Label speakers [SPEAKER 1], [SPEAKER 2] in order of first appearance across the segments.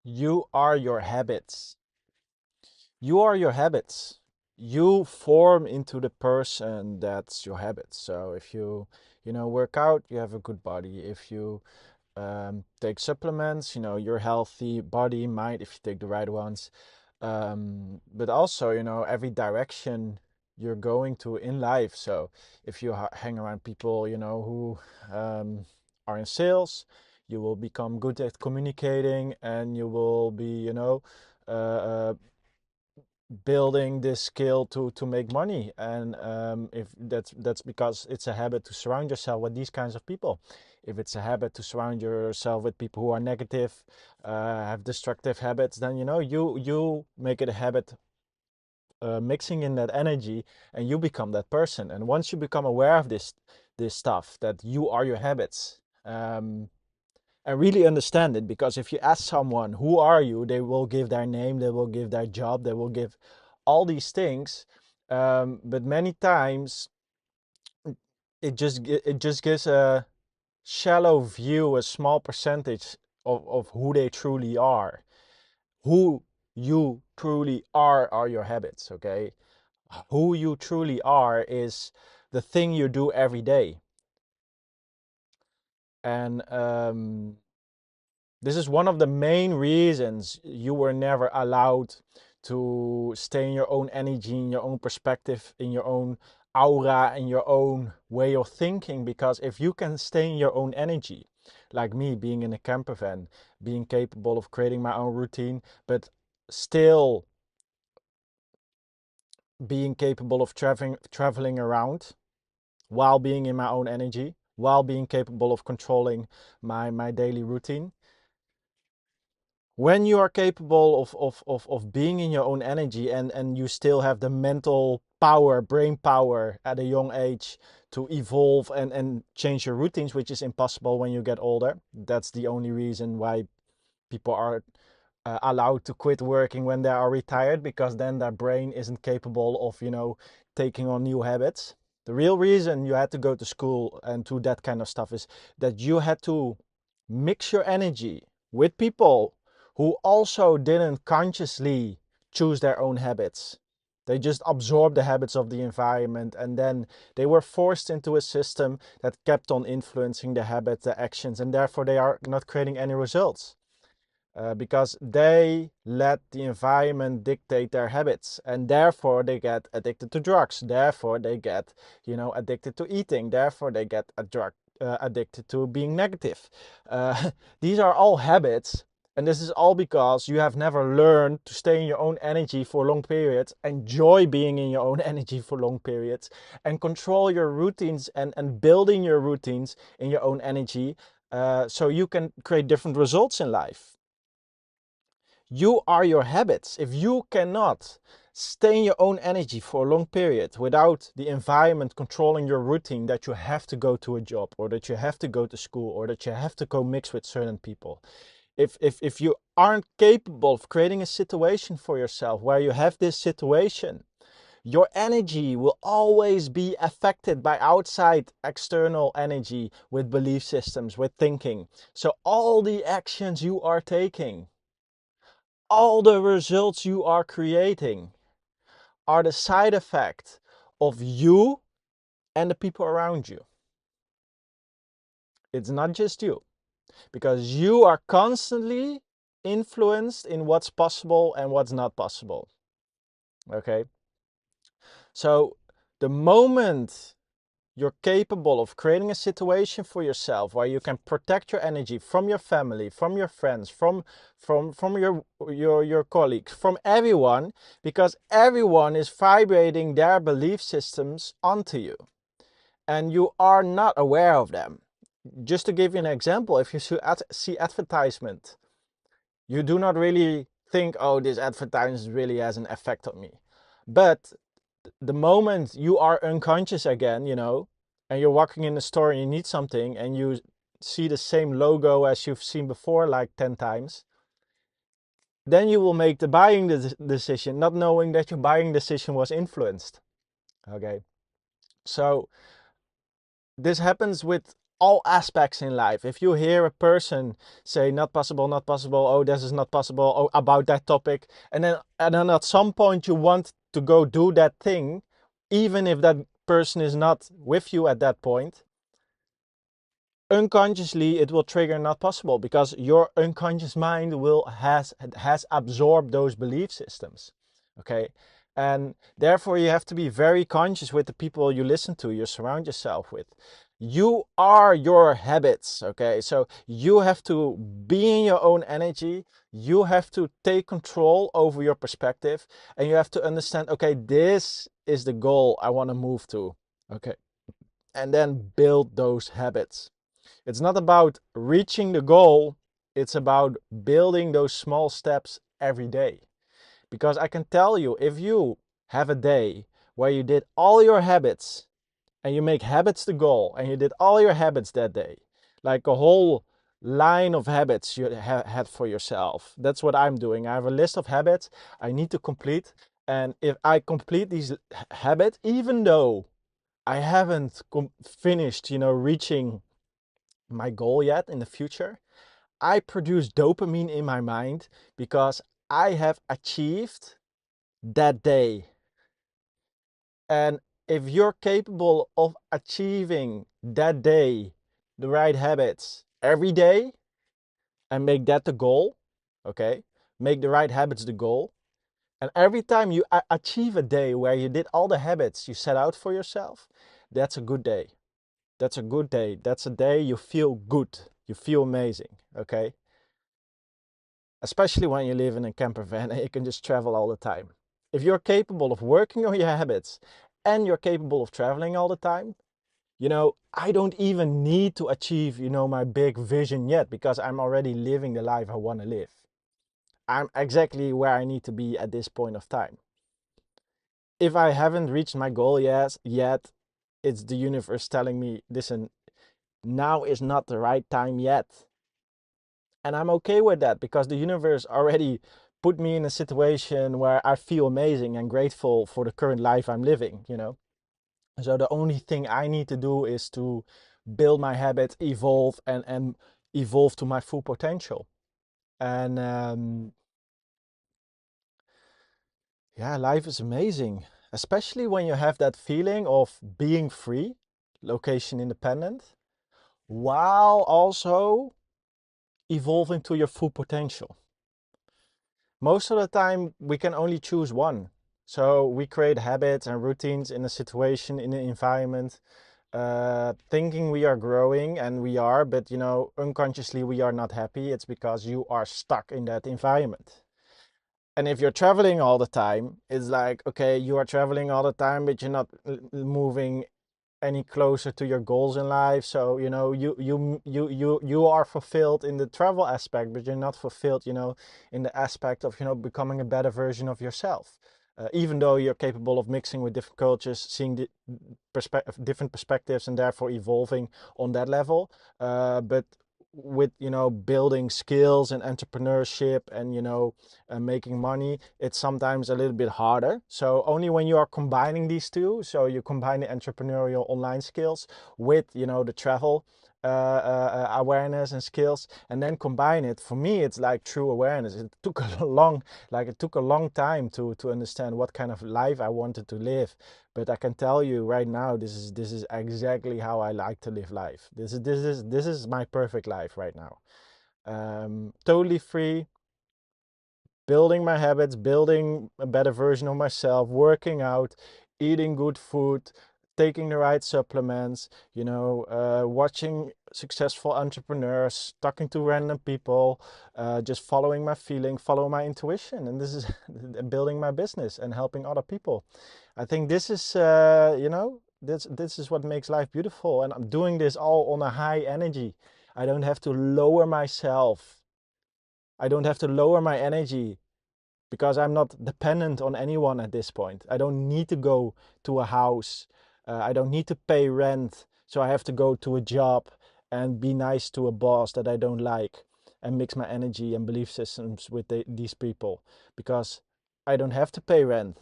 [SPEAKER 1] You are your habits. You are your habits. You form into the person that's your habits. So if you work out, you have a good body. If you take supplements, you're healthy body, mind, if you take the right ones. But also, every direction you're going to in life. So if you hang around people, who are in sales, you will become good at communicating and you will be, uh, uh, building this skill to make money. And if that's because it's a habit to surround yourself with these kinds of people. If it's a habit to surround yourself with people who are negative, have destructive habits, then you make it a habit, mixing in that energy, and you become that person. And once you become aware of this stuff, that you are your habits, and really understand it. Because if you ask someone who are you, they will give their name, they will give their job, they will give all these things, but many times it just gives a shallow view, a small percentage of who they truly are. Who you truly are your habits. Okay, who you truly are is the thing you do every day. And this is one of the main reasons you were never allowed to stay in your own energy, in your own perspective, in your own aura, in your own way of thinking. Because if you can stay in your own energy, like me being in a camper van, being capable of creating my own routine, but still being capable of traveling around while being in my own energy, while being capable of controlling my daily routine. When you are capable of being in your own energy, and you still have the mental power, brain power at a young age to evolve and change your routines, which is impossible when you get older. That's the only reason why people are allowed to quit working when they are retired, because then their brain isn't capable of, taking on new habits. The real reason you had to go to school and do that kind of stuff is that you had to mix your energy with people who also didn't consciously choose their own habits. They just absorbed the habits of the environment, and then they were forced into a system that kept on influencing the habits, the actions, and therefore they are not creating any results, because they let the environment dictate their habits, and therefore they get addicted to drugs, therefore they get addicted to eating, therefore they get addicted to being negative. uh, these are all habits, and this is all because you have never learned to stay in your own energy for long periods, enjoy being in your own energy for long periods, and control your routines, and building your routines in your own energy, so you can create different results in life. You are your habits. If you cannot stay in your own energy for a long period without the environment controlling your routine, that you have to go to a job, or that you have to go to school, or that you have to go mix with certain people. If you aren't capable of creating a situation for yourself where you have this situation, your energy will always be affected by outside external energy, with belief systems, with thinking. So all the actions you are taking, all the results you are creating, are the side effect of you and the people around you. It's not just you, because you are constantly influenced in what's possible and what's not possible. Okay? So the moment you're capable of creating a situation for yourself where you can protect your energy from your family, from your friends, from your colleagues, from everyone, because everyone is vibrating their belief systems onto you, and you are not aware of them. Just to give you an example, if you see advertisement, you do not really think, oh, this advertisement really has an effect on me. But the moment you are unconscious again, and you're walking in the store and you need something, and you see the same logo as you've seen before like 10 times, then you will make the buying decision, not knowing that your buying decision was influenced. Okay. So this happens with all aspects in life. If you hear a person say not possible, not possible, oh this is not possible, oh about that topic, and then at some point you want to go do that thing, even if that person is not with you at that point, unconsciously it will trigger not possible, because your unconscious mind will has absorbed those belief systems. Okay, and therefore you have to be very conscious with the people you listen to, you surround yourself with. You are your habits. Okay, so you have to be in your own energy, you have to take control over your perspective, and you have to understand, okay, this is the goal I want to move to. Okay, and then build those habits. It's not about reaching the goal, it's about building those small steps every day. Because I can tell you, if you have a day where you did all your habits, and you make habits the goal, and you did all your habits that day, like a whole line of habits you had for yourself. That's what I'm doing. I have a list of habits I need to complete. And if I complete these habits, even though I haven't finished, reaching my goal yet in the future, I produce dopamine in my mind because I have achieved that day. And if you're capable of achieving that day the right habits every day and make that the goal, okay? Make the right habits the goal. And every time you achieve a day where you did all the habits you set out for yourself, that's a good day. That's a good day. That's a day you feel good. You feel amazing, okay? Especially when you live in a camper van and you can just travel all the time. If you're capable of working on your habits and you're capable of traveling all the time, I don't even need to achieve, my big vision yet, because I'm already living the life I want to live. I'm exactly where I need to be at this point of time. If I haven't reached my goal yet, it's the universe telling me, listen, now is not the right time yet. And I'm okay with that, because the universe already put me in a situation where I feel amazing and grateful for the current life I'm living. So the only thing I need to do is to build my habits, evolve, and evolve to my full potential. And yeah, life is amazing, especially when you have that feeling of being free, location independent, while also evolving to your full potential. Most of the time, we can only choose one. So we create habits and routines in a situation, in an environment, thinking we are growing, and we are, but unconsciously we are not happy. It's because you are stuck in that environment. And if you're traveling all the time, it's like, okay, you are traveling all the time, but you're not moving any closer to your goals in life. So you are fulfilled in the travel aspect, but you're not fulfilled in the aspect of becoming a better version of yourself. Even though you're capable of mixing with different cultures, seeing the different perspectives, and therefore evolving on that level, but with building skills and entrepreneurship and making money, it's sometimes a little bit harder. So only when you are combining these two, so you combine the entrepreneurial online skills with the travel awareness and skills, and then combine it. For me, it's like true awareness. It took a long time to understand what kind of life I wanted to live. But I can tell you right now, this is exactly how I like to live life. This is my perfect life right now. Totally free, building my habits, building a better version of myself, working out, eating good food, taking the right supplements, watching successful entrepreneurs, talking to random people, just following my feeling, follow my intuition. And this is building my business and helping other people. I think this is, this is what makes life beautiful. And I'm doing this all on a high energy. I don't have to lower myself. I don't have to lower my energy, because I'm not dependent on anyone at this point. I don't need to go to a house. I don't need to pay rent. So I have to go to a job and be nice to a boss that I don't like and mix my energy and belief systems with these people, because I don't have to pay rent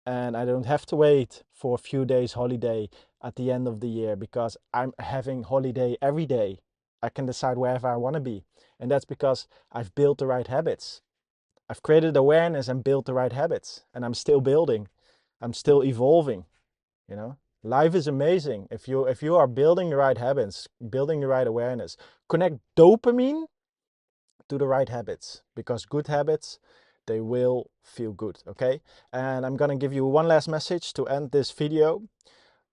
[SPEAKER 1] and I don't have to wait for a few days holiday at the end of the year because I'm having holiday every day. I can decide wherever I want to be. And that's because I've built the right habits. I've created awareness and built the right habits. And I'm still building. I'm still evolving, you know. Life is amazing if you are building the right habits, building the right awareness. Connect dopamine to the right habits, because good habits, they will feel good, okay? And I'm gonna give you one last message to end this video.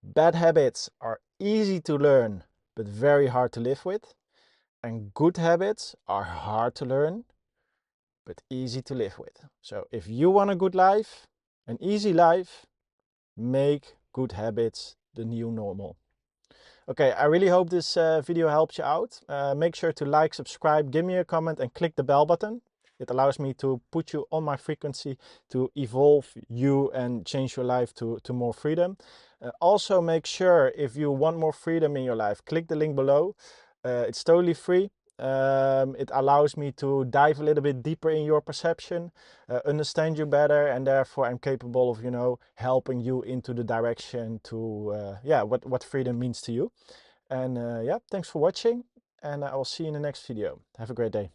[SPEAKER 1] Bad habits are easy to learn, but very hard to live with. And good habits are hard to learn, but easy to live with. So if you want a good life, an easy life, make good habits the new normal. Okay, I really hope this video helps you out. Make sure to like, subscribe, give me a comment and click the bell button. It allows me to put you on my frequency to evolve you and change your life to more freedom. Also make sure, if you want more freedom in your life, click the link below. It's totally free. It allows me to dive a little bit deeper in your perception, understand you better, and therefore I'm capable of, you know, helping you into the direction to, yeah, what freedom means to you. And yeah, thanks for watching, and I will see you in the next video. Have a great day.